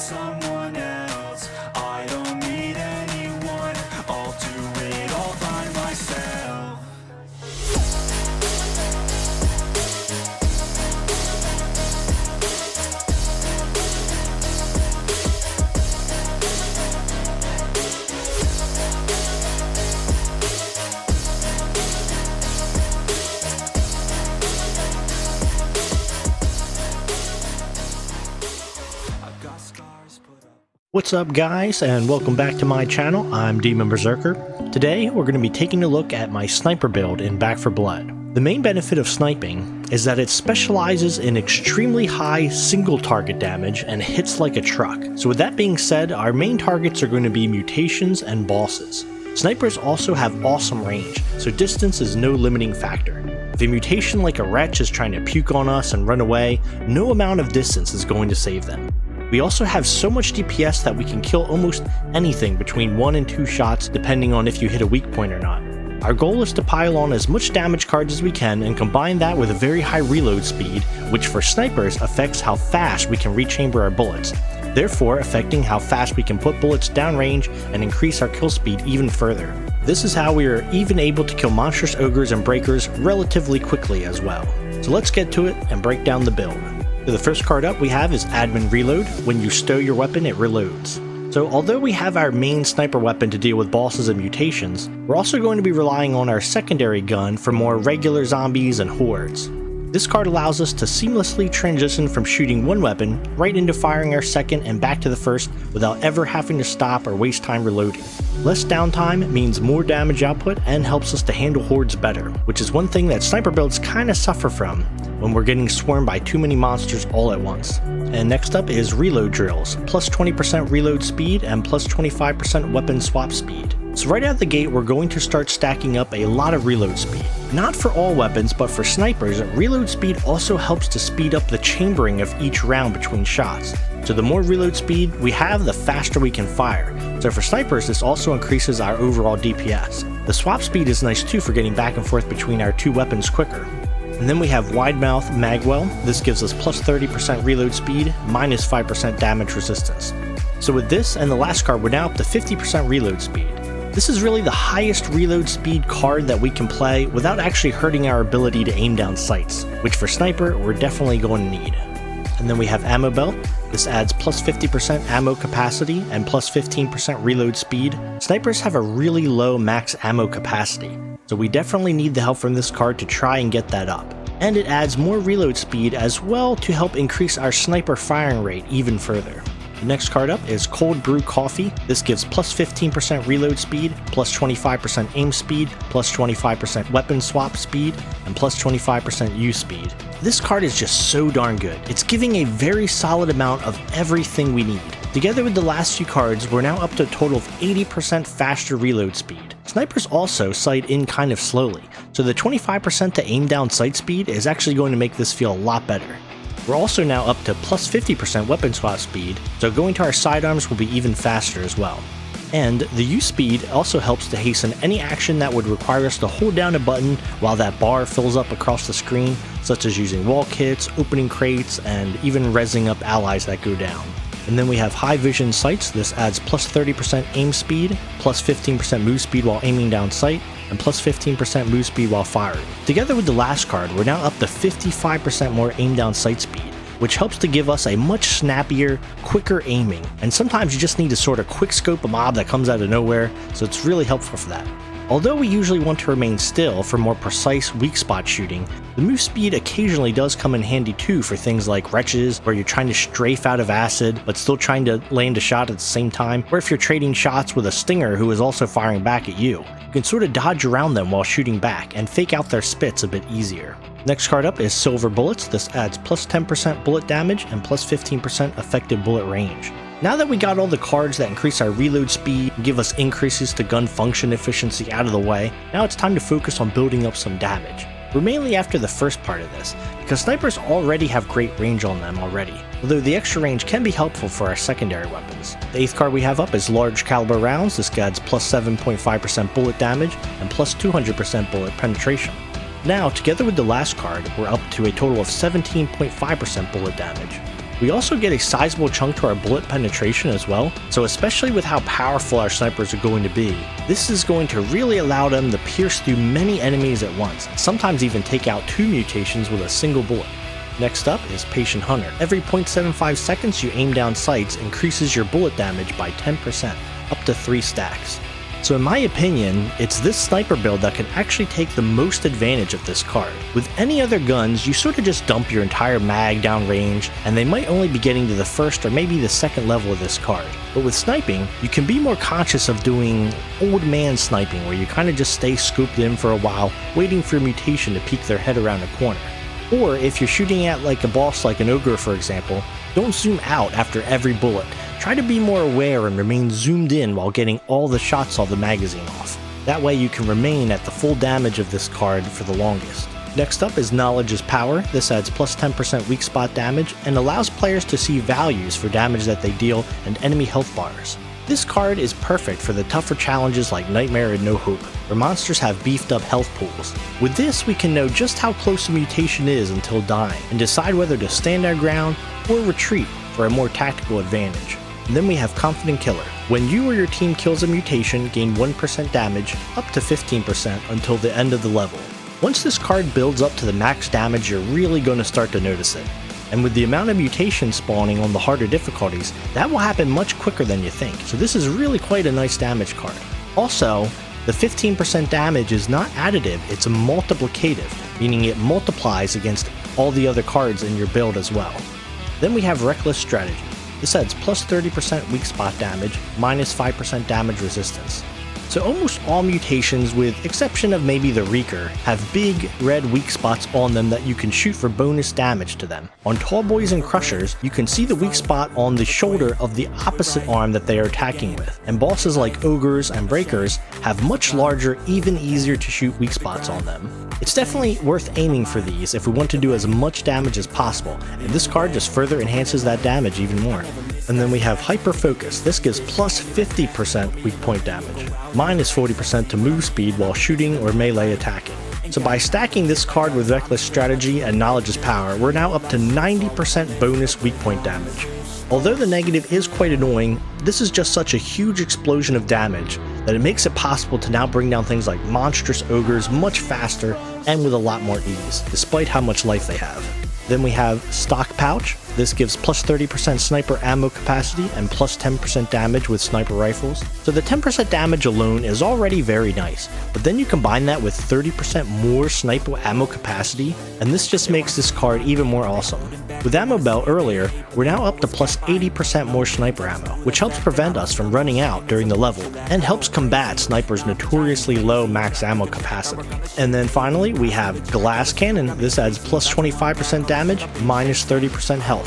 someone else. I don't need anyone, I'll do it all by myself. What's up guys, and welcome back to my channel. I'm Demon Berserker. Today we're going to be taking a look at my sniper build in Back 4 Blood. The main benefit of sniping is that it specializes in extremely high single target damage and hits like a truck. So with that being said, our main targets are going to be mutations and bosses. Snipers also have awesome range, so distance is no limiting factor. If a mutation like a wretch is trying to puke on us and run away, no amount of distance is going to save them. We also have so much DPS that we can kill almost anything between 1 and 2 shots depending on if you hit a weak point or not. Our goal is to pile on as much damage cards as we can and combine that with a very high reload speed, which for snipers affects how fast we can rechamber our bullets, therefore affecting how fast we can put bullets downrange and increase our kill speed even further. This is how we are even able to kill monstrous ogres and breakers relatively quickly as well. So let's get to it and break down the build. So the first card up we have is Admin Reload. When you stow your weapon, it reloads. So although we have our main sniper weapon to deal with bosses and mutations, we're also going to be relying on our secondary gun for more regular zombies and hordes. This card allows us to seamlessly transition from shooting one weapon right into firing our second and back to the first without ever having to stop or waste time reloading. Less downtime means more damage output and helps us to handle hordes better, which is one thing that sniper builds kinda suffer from when we're getting swarmed by too many monsters all at once. And next up is Reload Drills, plus 20% reload speed and plus 25% weapon swap speed. So right out the gate we're going to start stacking up a lot of reload speed. Not for all weapons, but for snipers, reload speed also helps to speed up the chambering of each round between shots. So the more reload speed we have, the faster we can fire. So for snipers, this also increases our overall DPS. The swap speed is nice too for getting back and forth between our two weapons quicker. And then we have Widemouth Magwell. This gives us plus 30% reload speed, minus 5% damage resistance. So with this and the last card, we're now up to 50% reload speed. This is really the highest reload speed card that we can play without actually hurting our ability to aim down sights, which for sniper, we're definitely going to need. And then we have Ammo Belt. This adds plus 50% ammo capacity and plus 15% reload speed. Snipers have a really low max ammo capacity, so we definitely need the help from this card to try and get that up. And it adds more reload speed as well to help increase our sniper firing rate even further. The next card up is Cold Brew Coffee. This gives plus 15% reload speed, plus 25% aim speed, plus 25% weapon swap speed, and plus 25% use speed. This card is just so darn good. It's giving a very solid amount of everything we need. Together with the last few cards, we're now up to a total of 80% faster reload speed. Snipers also sight in kind of slowly, so the 25% to aim down sight speed is actually going to make this feel a lot better. We're also now up to plus 50% weapon swap speed, so going to our sidearms will be even faster as well. And the use speed also helps to hasten any action that would require us to hold down a button while that bar fills up across the screen, such as using wall kits, opening crates, and even rezzing up allies that go down. And then we have High Vision Sights. This adds plus 30% aim speed, plus 15% move speed while aiming down sight, and plus 15% move speed while firing. Together with the last card, we're now up to 55% more aim down sight speed, which helps to give us a much snappier, quicker aiming. And sometimes you just need to sort of quick scope a mob that comes out of nowhere, so it's really helpful for that. Although we usually want to remain still for more precise weak spot shooting, the move speed occasionally does come in handy too for things like wretches, where you're trying to strafe out of acid but still trying to land a shot at the same time, or if you're trading shots with a stinger who is also firing back at you. You can sort of dodge around them while shooting back and fake out their spits a bit easier. Next card up is Silver Bullets. This adds plus 10% bullet damage and plus 15% effective bullet range. Now that we got all the cards that increase our reload speed and give us increases to gun function efficiency out of the way, now it's time to focus on building up some damage. We're mainly after the first part of this, because snipers already have great range on them already, although the extra range can be helpful for our secondary weapons. The 8th card we have up is Large Caliber Rounds. This adds plus 7.5% bullet damage and plus 200% bullet penetration. Now, together with the last card, we're up to a total of 17.5% bullet damage. We also get a sizable chunk to our bullet penetration as well, so especially with how powerful our snipers are going to be, this is going to really allow them to pierce through many enemies at once, sometimes even take out 2 mutations with a single bullet. Next up is Patient Hunter. Every 0.75 seconds you aim down sights increases your bullet damage by 10%, up to 3 stacks. So in my opinion, it's this sniper build that can actually take the most advantage of this card. With any other guns, you sort of just dump your entire mag down range, and they might only be getting to the first or maybe the second level of this card. But with sniping, you can be more conscious of doing old man sniping, where you kind of just stay scooped in for a while, waiting for a mutation to peek their head around a corner. Or if you're shooting at like a boss like an ogre for example, don't zoom out after every bullet. Try to be more aware and remain zoomed in while getting all the shots of the magazine off. That way you can remain at the full damage of this card for the longest. Next up is Knowledge is Power. This adds plus 10% weak spot damage and allows players to see values for damage that they deal and enemy health bars. This card is perfect for the tougher challenges like Nightmare and No Hope, where monsters have beefed up health pools. With this, we can know just how close a mutation is until dying, and decide whether to stand our ground or retreat for a more tactical advantage. And then we have Confident Killer. When you or your team kills a mutation, gain 1% damage, up to 15% until the end of the level. Once this card builds up to the max damage, you're really going to start to notice it. And with the amount of mutations spawning on the harder difficulties, that will happen much quicker than you think, so this is really quite a nice damage card. Also, the 15% damage is not additive, it's multiplicative, meaning it multiplies against all the other cards in your build as well. Then we have Reckless Strategy. This adds plus 30% weak spot damage, minus 5% damage resistance. So almost all mutations, with exception of maybe the Reeker, have big red weak spots on them that you can shoot for bonus damage to them. On Tallboys and Crushers, you can see the weak spot on the shoulder of the opposite arm that they are attacking with, and bosses like Ogres and Breakers have much larger, even easier to shoot weak spots on them. It's definitely worth aiming for these if we want to do as much damage as possible, and this card just further enhances that damage even more. And then we have Hyper Focus. This gives plus 50% weak point damage, minus 40% to move speed while shooting or melee attacking. So by stacking this card with Reckless Strategy and Knowledge is Power, we're now up to 90% bonus weak point damage. Although the negative is quite annoying, this is just such a huge explosion of damage that it makes it possible to now bring down things like monstrous ogres much faster and with a lot more ease, despite how much life they have. Then we have Stock Pouch. This gives plus 30% sniper ammo capacity and plus 10% damage with sniper rifles. So the 10% damage alone is already very nice, but then you combine that with 30% more sniper ammo capacity, and this just makes this card even more awesome. With Ammo Belt earlier, we're now up to plus 80% more sniper ammo, which helps prevent us from running out during the level, and helps combat snipers' notoriously low max ammo capacity. And then finally, we have Glass Cannon. This adds plus 25% damage, minus 30% health.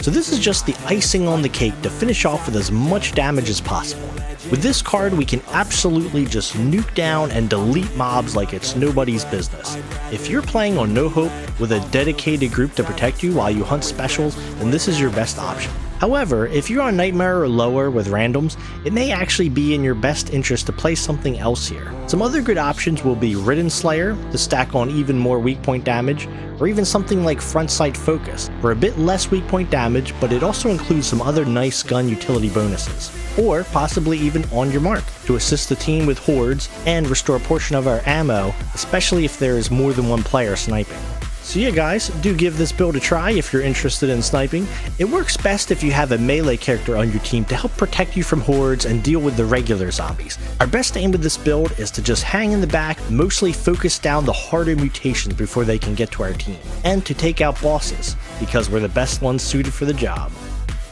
So this is just the icing on the cake to finish off with as much damage as possible. With this card, we can absolutely just nuke down and delete mobs like it's nobody's business. If you're playing on No Hope with a dedicated group to protect you while you hunt specials, then this is your best option. However, if you're on Nightmare or lower with randoms, it may actually be in your best interest to play something else here. Some other good options will be Ridden Slayer to stack on even more weak point damage, or even something like Front Sight Focus for a bit less weak point damage, but it also includes some other nice gun utility bonuses. Or possibly even On Your Mark to assist the team with hordes and restore a portion of our ammo, especially if there is more than one player sniping. So yeah guys, do give this build a try if you're interested in sniping. It works best if you have a melee character on your team to help protect you from hordes and deal with the regular zombies. Our best aim with this build is to just hang in the back, mostly focus down the harder mutations before they can get to our team, and to take out bosses, because we're the best ones suited for the job.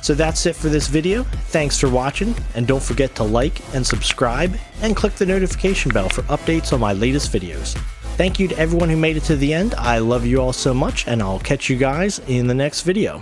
So that's it for this video. Thanks for watching, and don't forget to like and subscribe, and click the notification bell for updates on my latest videos. Thank you to everyone who made it to the end. I love you all so much, and I'll catch you guys in the next video.